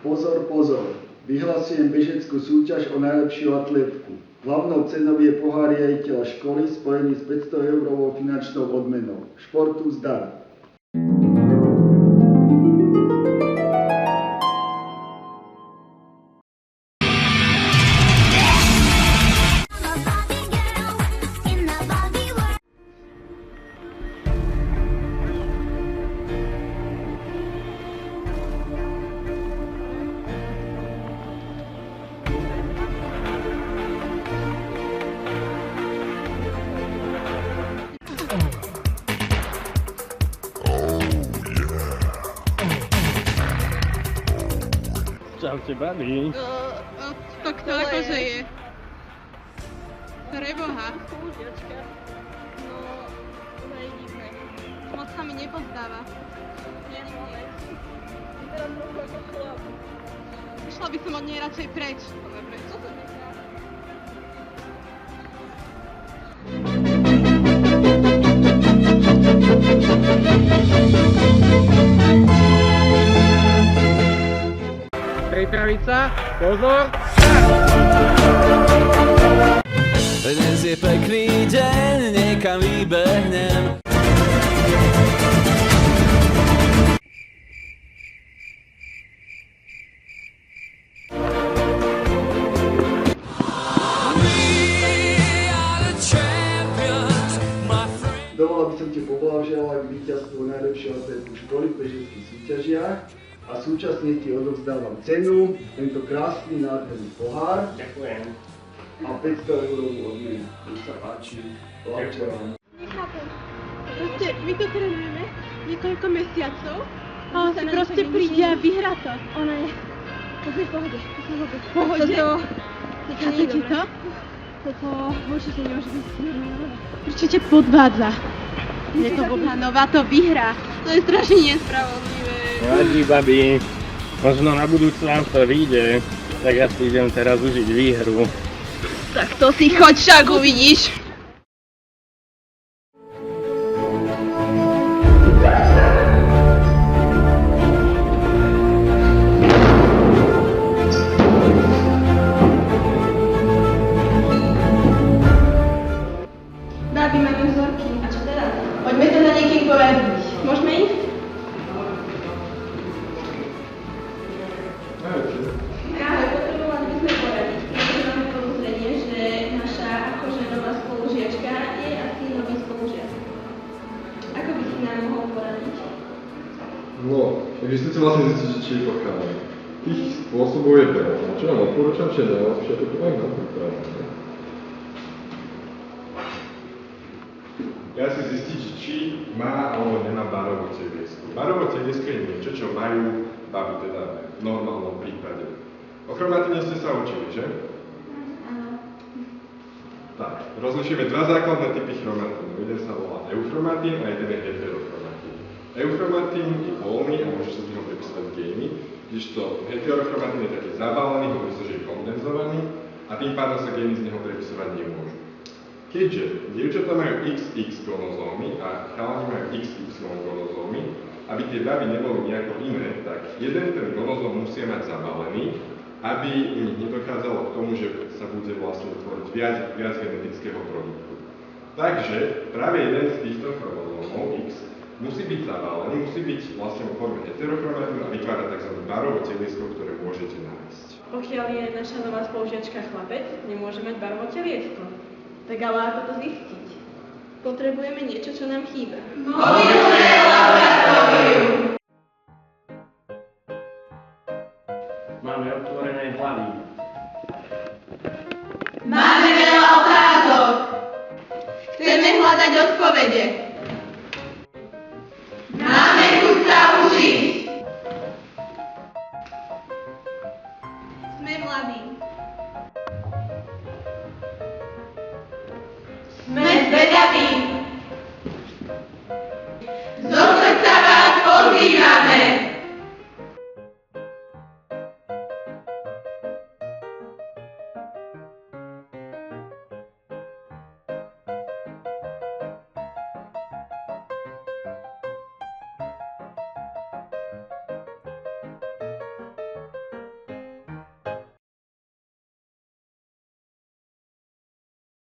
Pozor, pozor. Vyhlasujem bežeckú súťaž o najlepšiu atletku. Hlavnou cenou je pohár riaditeľa školy spojený s 500 eurovou finančnou odmenou. Športu zdar. Čaute, babi. To kto akože je? Preboha. Spolužiačka. No, ona je divná. Moc sa mi nepozdáva. Nie, moment. Vyzerá trochu ako chlap. Išla by som od nej radšej preč. Dobre, čo to myslíš? Pripraviť sa, pozor! Dnes je pekný deň, niekam vybehnem. Dovolal by som ti poblahoželať k víťazstvu najlepšieho atletu školy v bežeckých súťažiach a súčasne ti odovzdávam cenu, tento krásny nádherný pohár Ďakujem. a 500 eurovú odmenu. Nech sa páči, blahoželám. Nechápem. Proste my to trénujeme niekoľko mesiacov a on si proste príde a vyhrá to. Ona je... To je v pohode. V pohode? Toto nie je dobré. Toto určite nemôže byť Smirnova. Určite podvádza. Je to Nová to vyhrá. To je strašne nespravodlivé. Vadí, babi. Možno na budúce vám to vyjde. Tak ja si idem teraz užiť výhru. Tak to si choď, však uvidíš. Babi, máme vzorky. A čo teda? Poďme sa za niekým povedať. Môžeme ísť? Práve potrebovali by sme poradiť, pretože máme podozrenie, že naša akože nová spolužiačka je asi nový spolužiak. Ako by si nám mohol poradiť? No, takže chcete vlastne zistiť, či je to cháme. Tých spôsobov je veľa. Čo vám odporúčam, čo je najlepšie, to poviem na pripravené. Ja si zistiť, či má alebo nemá barovú teliesku. Barová telieska je niečo, čo majú baby, teda v normálnom prípade. O chromatine ste sa učili, že? Áno. Tak, rozlišujeme dva základné typy chromatínu. Jeden sa volá euchromatín a jeden je heterochromatín. Euchromatín je voľný a môže sa z neho prepísať gény, kdežto heterochromatín je taký zabalený, hovorí sa, že je kondenzovaný a tým pádom sa gény z neho prepisovať nemôžu. Keďže dievčatá majú XX chromozómy a chalani majú XY chromozómy, aby tie davy neboli nejako iné, tak jeden ten chromozóm musia mať zabalený, aby u nich nedochádzalo k tomu, že sa bude vlastne tvoriť viac genetického produktu. Takže práve jeden z týchto chromozómov X musí byť zabalený, musí byť vlastne vo forme heterochromatínu a vytvárať tzv. Barovo teliesko, ktoré môžete nájsť. Pokiaľ je naša nová spolužiačka chlapec, nemôže mať barovo teliesko. Tak ale ako to zistiť? Potrebujeme niečo, čo nám chýba. Máme otvorené hlavy. Máme veľa otázok. Chceme hľadať odpovede. Máme